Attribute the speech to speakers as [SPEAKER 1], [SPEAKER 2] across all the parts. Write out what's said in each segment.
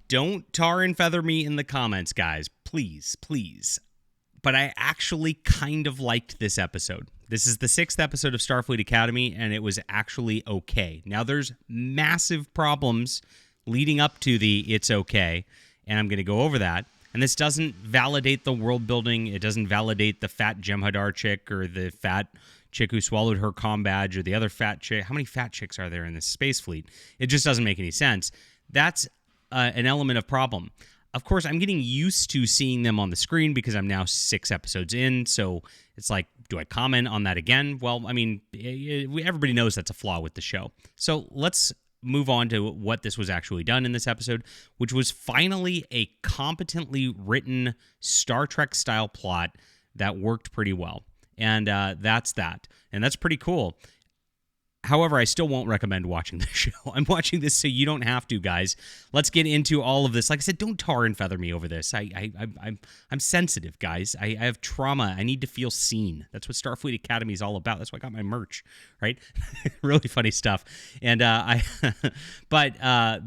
[SPEAKER 1] Don't tar and feather me in the comments, guys. Please, please. But I actually kind of liked this episode. This is the 6th episode of Starfleet Academy, and it was actually okay. Now, there's massive problems leading up to the it's okay, and I'm going to go over that. And this doesn't validate the world building. It doesn't validate the fat Jem'Hadar chick or the fat chick who swallowed her comm badge or the other fat chick. How many fat chicks are there in this space fleet? It just doesn't make any sense. That's an element of problem. Of course, I'm getting used to seeing them on the screen because I'm now 6 episodes in. So it's like, do I comment on that again? Well, I mean, everybody knows that's a flaw with the show. So let's move on to what this was actually done in this episode, which was finally a competently written Star Trek-style plot that worked pretty well. And that's that. And that's pretty cool. However, I still won't recommend watching the show. I'm watching this so you don't have to, guys. Let's get into all of this. Like I said, don't tar and feather me over this. I'm sensitive, guys. I have trauma. I need to feel seen. That's what Starfleet Academy is all about. That's why I got my merch, right? Really funny stuff. And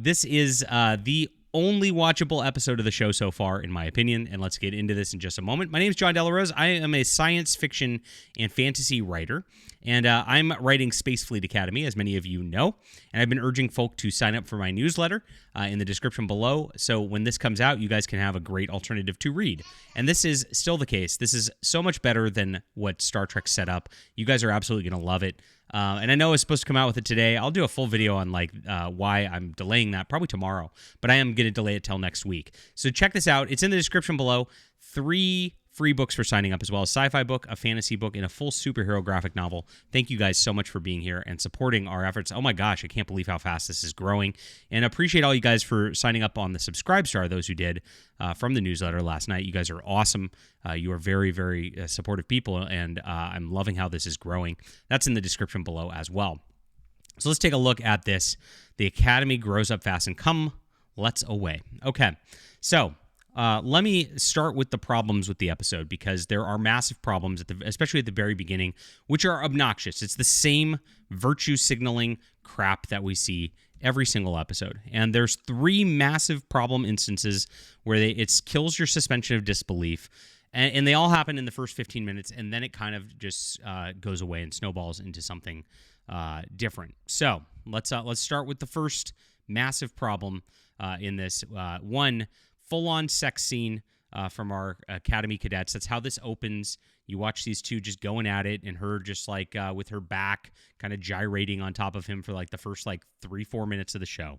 [SPEAKER 1] this is the only watchable episode of the show so far, in my opinion, and let's get into this in just a moment. My name is John Delarose. I am a science fiction and fantasy writer, and I'm writing Space Fleet Academy, as many of you know, and I've been urging folk to sign up for my newsletter in the description below, so when this comes out, you guys can have a great alternative to read. And this is still the case. This is so much better than what Star Trek set up. You guys are absolutely going to love it. And I know I was supposed to come out with it today. I'll do a full video on why I'm delaying that, probably tomorrow. But I am going to delay it till next week. So check this out. It's in the description below. 3 free books for signing up, as well as a sci-fi book, a fantasy book, and a full superhero graphic novel. Thank you guys so much for being here and supporting our efforts. Oh my gosh, I can't believe how fast this is growing. And appreciate all you guys for signing up on the Subscribe Star, those who did from the newsletter last night. You guys are awesome. You are very, very supportive people, and I'm loving how this is growing. That's in the description below as well. So let's take a look at this. The Academy grows up fast, and come, let's away. Okay, so let me start with the problems with the episode, because there are massive problems, especially at the very beginning, which are obnoxious. It's the same virtue signaling crap that we see every single episode. And there's 3 massive problem instances where it kills your suspension of disbelief. And they all happen in the first 15 minutes, and then it kind of just goes away and snowballs into something different. So let's start with the first massive problem in this. One, full-on sex scene from our Academy cadets. That's how this opens. You watch these two just going at it, and her just like with her back kind of gyrating on top of him for like the first 3-4 minutes of the show.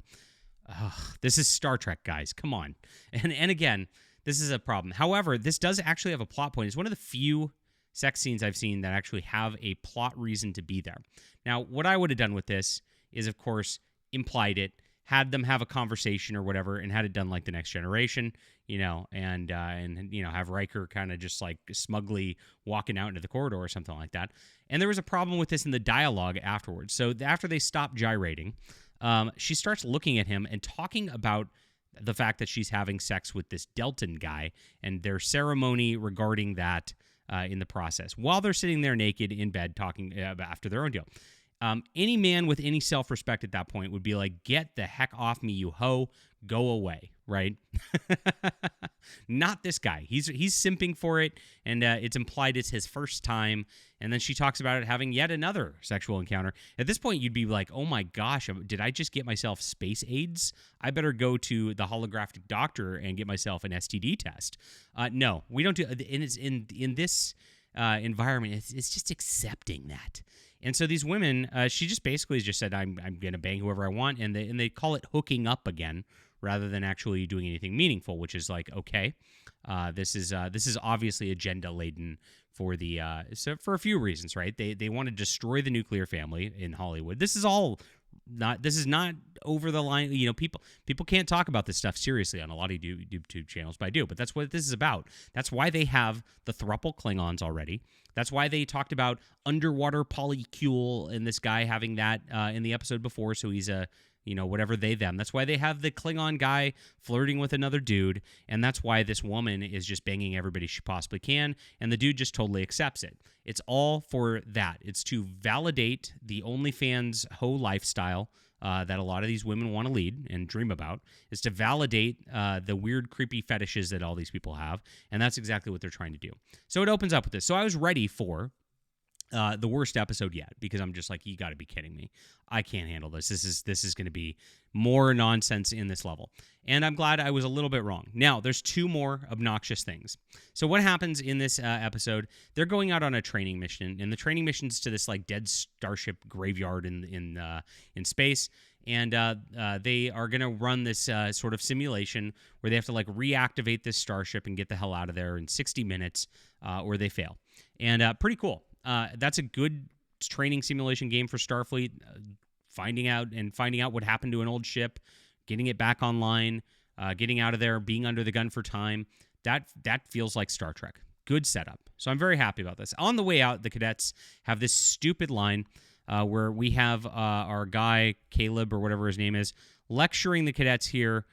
[SPEAKER 1] This is Star Trek, guys. Come on. And again, this is a problem. However, this does actually have a plot point. It's one of the few sex scenes I've seen that actually have a plot reason to be there. Now, what I would have done with this is, of course, implied it, had them have a conversation or whatever, and had it done like The Next Generation, and have Riker kind of just like smugly walking out into the corridor or something like that. And there was a problem with this in the dialogue afterwards. So after they stop gyrating, she starts looking at him and talking about the fact that she's having sex with this Deltan guy and their ceremony regarding that in the process, while they're sitting there naked in bed talking after their own deal. Any man with any self-respect at that point would be like, get the heck off me, you hoe, go away, right? Not this guy. He's simping for it, and it's implied it's his first time, and then she talks about it having yet another sexual encounter. At this point, you'd be like, oh my gosh, did I just get myself space AIDS? I better go to the holographic doctor and get myself an STD test. No, we don't do, in this environment, it's just accepting that. And so these women, she just basically just said, I'm going to bang whoever I want, and they call it hooking up again rather than actually doing anything meaningful, which is like, okay, this is obviously agenda laden for the for a few reasons, right? They want to destroy the nuclear family in Hollywood. This is not over the line. People can't talk about this stuff seriously on a lot of YouTube channels, but I do. But that's what this is about. That's why they have the thruple Klingons already. That's why they talked about underwater polycule and this guy having that in the episode before. So he's a whatever they, them. That's why they have the Klingon guy flirting with another dude. And that's why this woman is just banging everybody she possibly can. And the dude just totally accepts it. It's all for that. It's to validate the OnlyFans hoe lifestyle that a lot of these women want to lead and dream about, is to validate the weird, creepy fetishes that all these people have, and that's exactly what they're trying to do. So it opens up with this. So I was ready for the worst episode yet, because I'm just like, you got to be kidding me. I can't handle this. This is going to be more nonsense in this level. And I'm glad I was a little bit wrong. Now, there's two more obnoxious things. So what happens in this episode, they're going out on a training mission, and the training mission's to this like dead starship graveyard in space. And they are going to run this sort of simulation where they have to like reactivate this starship and get the hell out of there in 60 minutes or they fail. And pretty cool. That's a good training simulation game for Starfleet, finding out what happened to an old ship, getting it back online, getting out of there, being under the gun for time. That feels like Star Trek. Good setup. So I'm very happy about this. On the way out, the cadets have this stupid line where we have our guy, Caleb, or whatever his name is, lecturing the cadets here.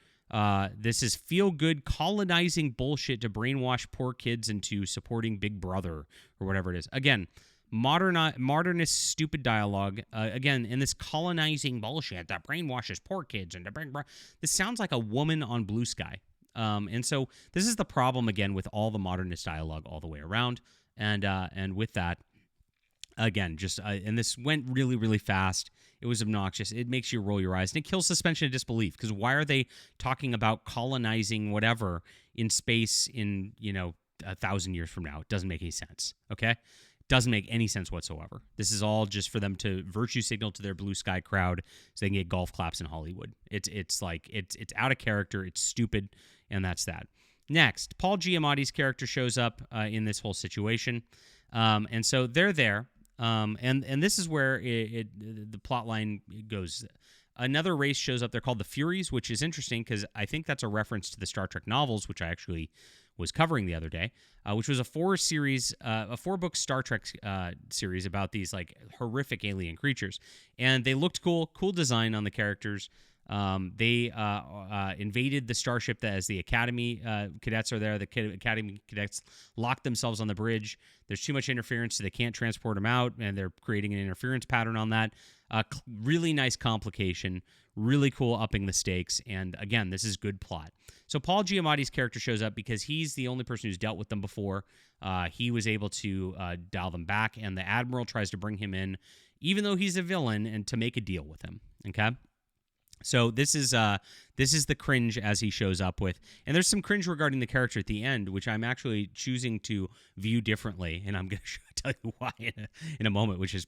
[SPEAKER 1] This is feel-good colonizing bullshit to brainwash poor kids into supporting Big Brother or whatever it is. Again, modernist stupid dialogue. Again, in this colonizing bullshit that brainwashes poor kids into Big Brother. This sounds like a woman on Blue Sky. And so this is the problem, again, with all the modernist dialogue all the way around. And with that, again, and this went really, really fast. It was obnoxious. It makes you roll your eyes, and it kills suspension of disbelief, because why are they talking about colonizing whatever in space in 1,000 years from now? It doesn't make any sense, okay? It doesn't make any sense whatsoever. This is all just for them to virtue signal to their Blue Sky crowd so they can get golf claps in Hollywood. It's out of character. It's stupid, and that's that. Next, Paul Giamatti's character shows up in this whole situation, and so they're there. And this is where the plot line goes. Another race shows up there called the Furies, which is interesting because I think that's a reference to the Star Trek novels, which I actually was covering the other day, which was a 4-book Star Trek series about these like horrific alien creatures. And they looked cool design on the characters. They invaded the starship as the Academy cadets are there. The Academy cadets locked themselves on the bridge. There's too much interference, so they can't transport them out, and they're creating an interference pattern on that. Really nice complication, really cool upping the stakes, and again, this is good plot. So Paul Giamatti's character shows up because he's the only person who's dealt with them before. He was able to dial them back, and the Admiral tries to bring him in, even though he's a villain, and to make a deal with him, okay? So this is the cringe as he shows up with, and there's some cringe regarding the character at the end, which I'm actually choosing to view differently, and I'm going to tell you why in a moment. Which is,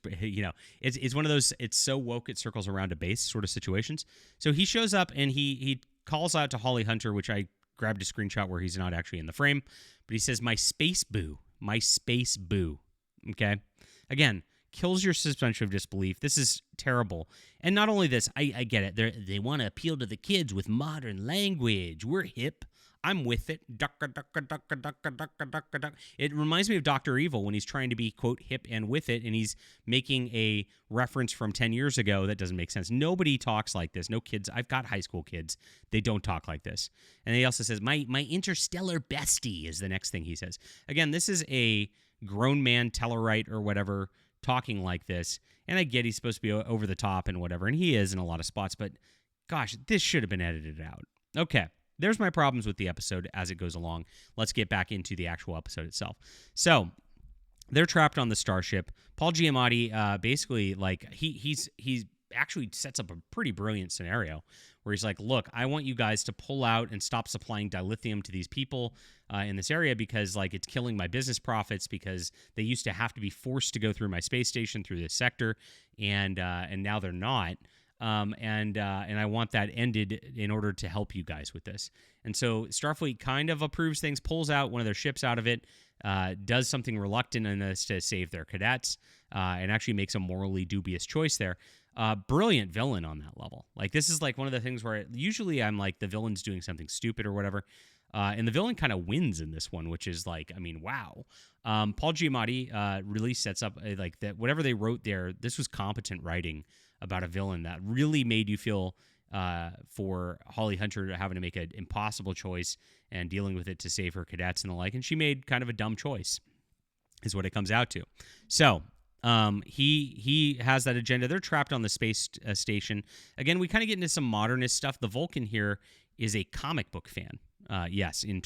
[SPEAKER 1] it's one of those, it's so woke it circles around a base sort of situations. So he shows up and he calls out to Holly Hunter, which I grabbed a screenshot where he's not actually in the frame, but he says, "My space boo, my space boo." Okay, again, kills your suspension of disbelief. This is terrible. And not only this, I get it. They want to appeal to the kids with modern language. We're hip. I'm with it. Ducka, ducka, ducka, ducka, ducka, ducka, ducka. It reminds me of Dr. Evil when he's trying to be, quote, hip and with it, and he's making a reference from 10 years ago that doesn't make sense. Nobody talks like this. No kids. I've got high school kids. They don't talk like this. And he also says, my interstellar bestie is the next thing he says. Again, this is a grown man Tellarite or whatever talking like this, and I get he's supposed to be over the top and whatever, and he is in a lot of spots, but gosh, this should have been edited out. Okay, there's my problems with the episode as it goes along. Let's get back into the actual episode itself. So they're trapped on the starship. Paul Giamatti basically, like, he's actually sets up a pretty brilliant scenario where he's like, look, I want you guys to pull out and stop supplying dilithium to these people in this area because, like, it's killing my business profits because they used to have to be forced to go through my space station through this sector, and now they're not. And I want that ended in order to help you guys with this. And so Starfleet kind of approves things, pulls out one of their ships out of it, does something reluctant in this to save their cadets, and actually makes a morally dubious choice there. Brilliant villain on that level. Like, this is like one of the things where usually I'm like, the villain's doing something stupid or whatever. And the villain kind of wins in this one, which is like, I mean, wow. Paul Giamatti really sets up like that. Whatever they wrote there, this was competent writing about a villain that really made you feel for Holly Hunter having to make an impossible choice and dealing with it to save her cadets and the like. And she made kind of a dumb choice, is what it comes out to. So He has that agenda. They're trapped on the space station. Again, we kind of get into some modernist stuff. The Vulcan here is a comic book fan. Yes, in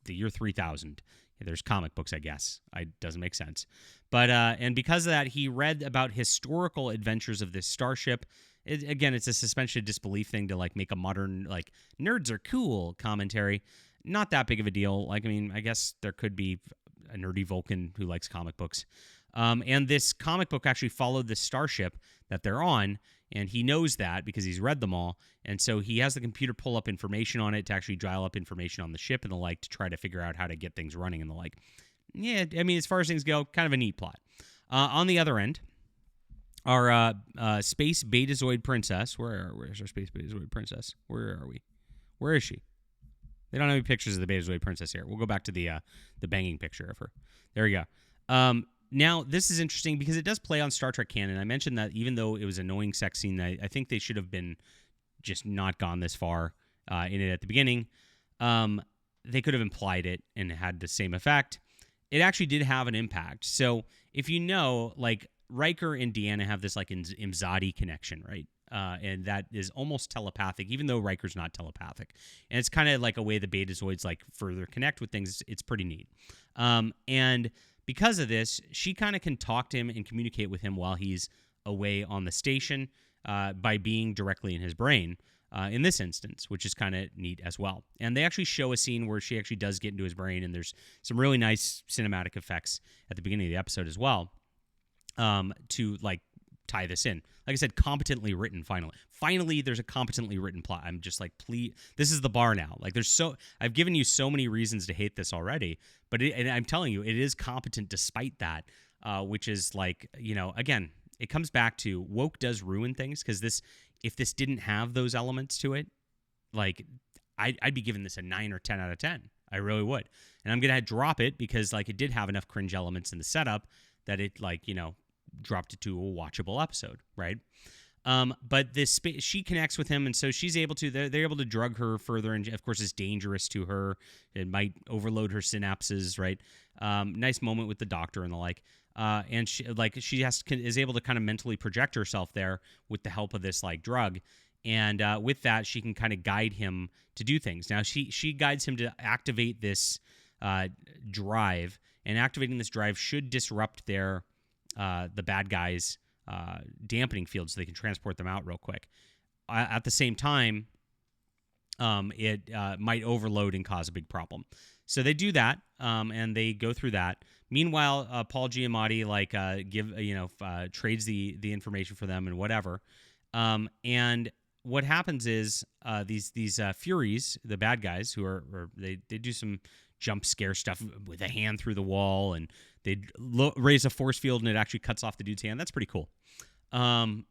[SPEAKER 1] the year 3000. There's comic books, I guess. It doesn't make sense. But and because of that, he read about historical adventures of this starship. Again, it's a suspension of disbelief thing to like make a modern, like, nerds are cool commentary. Not that big of a deal. Like, I mean, I guess there could be a nerdy Vulcan who likes comic books. And this comic book actually followed the starship that they're on, and he knows that because he's read them all. And so he has the computer pull up information on it to actually dial up information on the ship and the like to try to figure out how to get things running and the like. Yeah, I mean, as far as things go, kind of a neat plot. On the other end, our space Betazoid princess. Where's our space Betazoid princess? Where are we? Where is she? They don't have any pictures of the Betazoid princess here. We'll go back to the banging picture of her. There we go. Now, this is interesting because it does play on Star Trek canon. I mentioned that even though it was an annoying sex scene, I think they should have been just not gone this far in it at the beginning. They could have implied it and had the same effect. It actually did have an impact. So if you know, like, Riker and Deanna have this, like, Imzadi connection, right? And that is almost telepathic, even though Riker's not telepathic. And it's kind of like a way the Betazoids, like, further connect with things. It's pretty neat. And because of this, she kind of can talk to him and communicate with him while he's away on the station by being directly in his brain in this instance, which is kind of neat as well. And they actually show a scene where she actually does get into his brain, and there's some really nice cinematic effects at the beginning of the episode as well to, like, tie this in. Like I said, competently written, finally there's a competently written plot. I'm just like, please, this is the bar now. Like, I've given you so many reasons to hate this already, but and I'm telling you, it is competent despite that, which is, like, you know, again, it comes back to woke does ruin things, because if this didn't have those elements to it, like, I'd be giving this a 9 or 10 out of 10. I really would. And I'm going to drop it because, like, it did have enough cringe elements in the setup that it, like, you know, dropped it to a watchable episode, right? But she connects with him, and so she's able to. They're able to drug her further, and of course, it's dangerous to her. It might overload her synapses, right? Nice moment with the doctor and the like, and she is able to kind of mentally project herself there with the help of this, like, drug, and with that, she can kind of guide him to do things. Now, she guides him to activate this drive, and activating this drive should disrupt the bad guys' dampening field, so they can transport them out real quick. At the same time, it might overload and cause a big problem. So they do that, and they go through that. Meanwhile, Paul Giamatti trades the information for them and whatever. And what happens is these Furies, the bad guys, they do some jump scare stuff with a hand through the wall, and they raise a force field, and it actually cuts off the dude's hand. That's pretty cool. And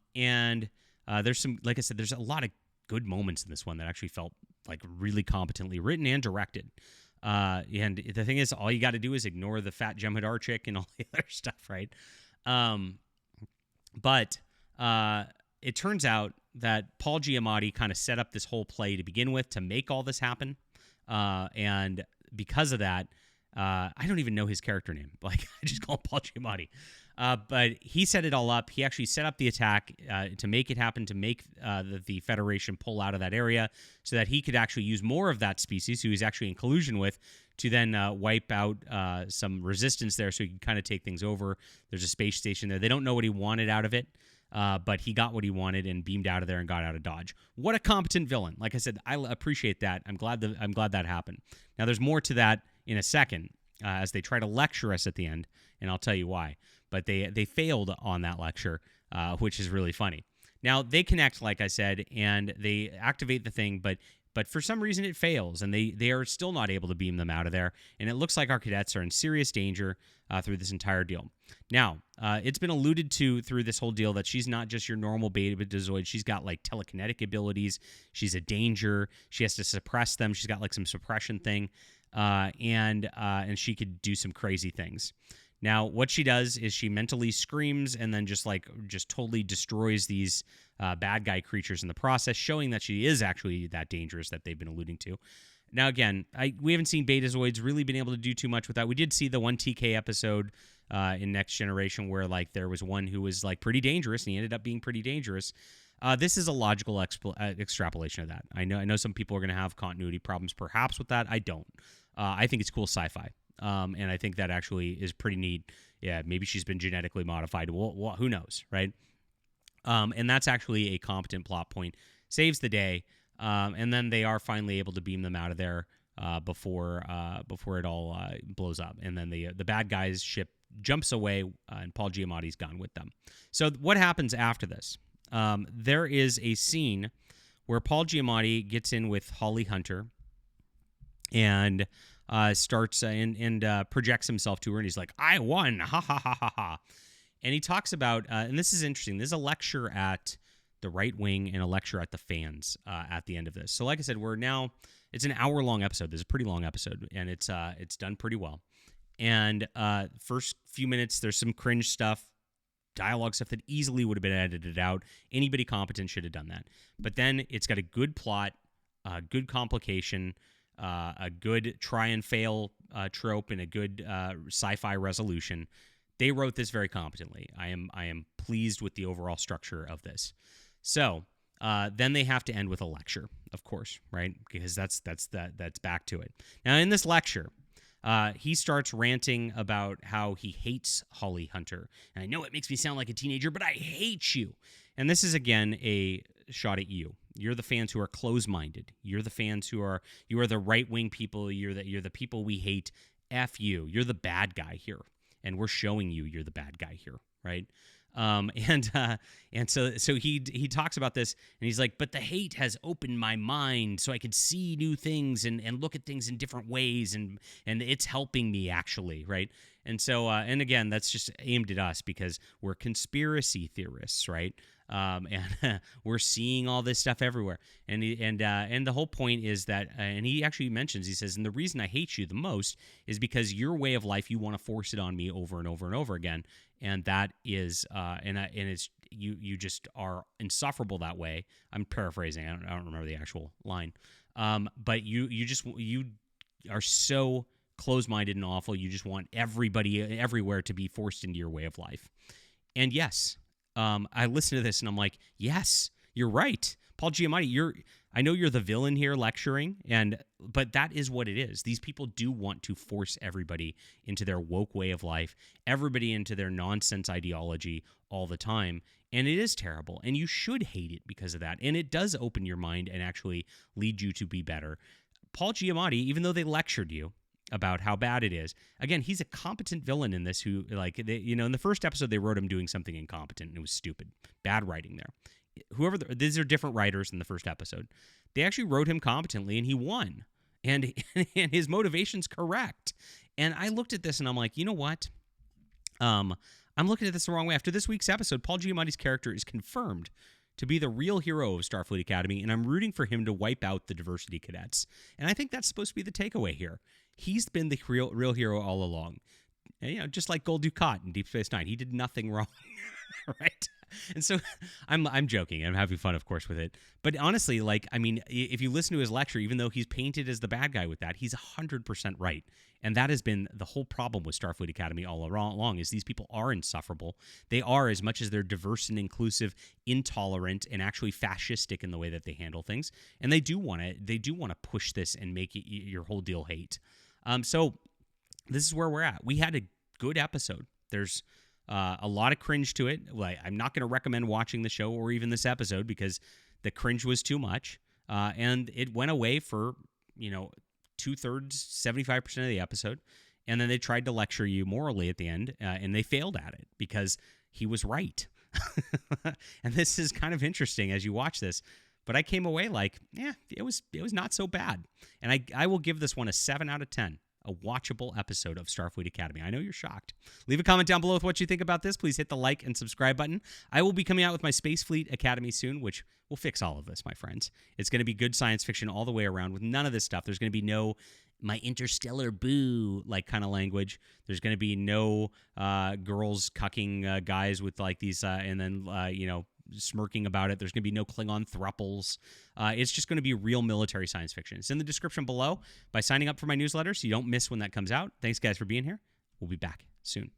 [SPEAKER 1] there's some, like I said, there's a lot of good moments in this one that actually felt like really competently written and directed. And the thing is, all you got to do is ignore the fat Jem'Hadar chick and all the other stuff, right? But it turns out that Paul Giamatti kind of set up this whole play to begin with to make all this happen. And because of that, I don't even know his character name. Like, I just call him Paul Giamatti. But he set it all up. He actually set up the attack to make it happen, to make the Federation pull out of that area so that he could actually use more of that species, who he's actually in collusion with, to then wipe out some resistance there so he can kind of take things over. There's a space station there. They don't know what he wanted out of it, but he got what he wanted and beamed out of there and got out of Dodge. What a competent villain. Like I said, I appreciate that. I'm glad that happened. Now, there's more to that in a second as they try to lecture us at the end, and I'll tell you why. But they failed on that lecture, which is really funny. Now, they connect, like I said, and they activate the thing, but for some reason it fails, and they are still not able to beam them out of there, and it looks like our cadets are in serious danger through this entire deal. Now, it's been alluded to through this whole deal that she's not just your normal Betazoid. She's got, like, telekinetic abilities. She's a danger. She has to suppress them. She's got, like, some suppression thing, and she could do some crazy things. Now, what she does is she mentally screams and then just totally destroys these bad guy creatures in the process, showing that she is actually that dangerous that they've been alluding to. Now, again, we haven't seen Betazoids really been able to do too much with that. We did see the one TK episode in Next Generation, where like there was one who was like pretty dangerous, and he ended up being pretty dangerous. This is a logical extrapolation of that. I know some people are going to have continuity problems perhaps with that. I don't. I think it's cool sci-fi, and I think that actually is pretty neat. Yeah, maybe she's been genetically modified. Well, who knows, right? And that's actually a competent plot point. Saves the day, and then they are finally able to beam them out of there before it all blows up. And then the bad guy's ship jumps away, and Paul Giamatti's gone with them. So what happens after this? There is a scene where Paul Giamatti gets in with Holly Hunter and starts and projects himself to her, and he's like, "I won, ha ha ha ha ha." And he talks about, and this is interesting, there's a lecture at the right wing and a lecture at the fans at the end of this. So like I said, it's an hour-long episode. This is a pretty long episode, and it's done pretty well. And first few minutes, there's some cringe stuff, dialogue stuff that easily would have been edited out. Anybody competent should have done that. But then it's got a good plot, good complication, a good try and fail trope, and a good sci-fi resolution. They wrote this very competently. I am pleased with the overall structure of this. So then they have to end with a lecture, of course, right? Because that's back to it. Now in this lecture, he starts ranting about how he hates Holly Hunter. And I know it makes me sound like a teenager, but I hate you. And this is again a shot at you. You're the fans who are closed-minded. You're the fans you are the right-wing people. You're the people we hate. F you. You're the bad guy here. And we're showing you're the bad guy here, right? And so he talks about this, and he's like, but the hate has opened my mind so I could see new things and look at things in different ways, and it's helping me actually, right? And so and again, that's just aimed at us because we're conspiracy theorists, right? And we're seeing all this stuff everywhere, and the whole point is that, and he actually mentions, he says, and the reason I hate you the most is because your way of life, you want to force it on me over and over and over again, and that is, and it's you just are insufferable that way. I'm paraphrasing. I don't remember the actual line, but you are so closed-minded and awful. You just want everybody everywhere to be forced into your way of life, and yes. I listen to this and I'm like, yes, you're right. Paul Giamatti, I know you're the villain here lecturing, but that is what it is. These people do want to force everybody into their woke way of life, everybody into their nonsense ideology all the time. And it is terrible. And you should hate it because of that. And it does open your mind and actually lead you to be better. Paul Giamatti, even though they lectured you about how bad it is. Again, he's a competent villain in this who, like, in the first episode, they wrote him doing something incompetent, and it was stupid. Bad writing there. These are different writers in the first episode. They actually wrote him competently, and he won. And his motivation's correct. And I looked at this, and I'm like, you know what? I'm looking at this the wrong way. After this week's episode, Paul Giamatti's character is confirmed to be the real hero of Starfleet Academy, and I'm rooting for him to wipe out the diversity cadets. And I think that's supposed to be the takeaway here. He's been the real hero all along. And, just like Gul Dukat in Deep Space Nine, he did nothing wrong, right? And so I'm joking. I'm having fun, of course, with it. But honestly, if you listen to his lecture, even though he's painted as the bad guy with that, he's 100% right. And that has been the whole problem with Starfleet Academy all along, is these people are insufferable. They are, as much as they're diverse and inclusive, intolerant and actually fascistic in the way that they handle things. And they do want to push this and make it your whole deal hate. So this is where we're at. We had a good episode. There's a lot of cringe to it. I'm not going to recommend watching the show or even this episode because the cringe was too much. And it went away for, 2/3, 75% of the episode. And then they tried to lecture you morally at the end, and they failed at it because he was right. And this is kind of interesting as you watch this. But I came away like, it was not so bad. And I will give this one a 7 out of 10. A watchable episode of Starfleet Academy. I know you're shocked. Leave a comment down below with what you think about this. Please hit the like and subscribe button. I will be coming out with my Space Fleet Academy soon, which will fix all of this, my friends. It's going to be good science fiction all the way around with none of this stuff. There's going to be no my interstellar boo kind of language. There's going to be no girls cucking guys with like these and then smirking about it. There's going to be no Klingon thruples. It's just going to be real military science fiction. It's in the description below by signing up for my newsletter so you don't miss when that comes out. Thanks, guys, for being here. We'll be back soon.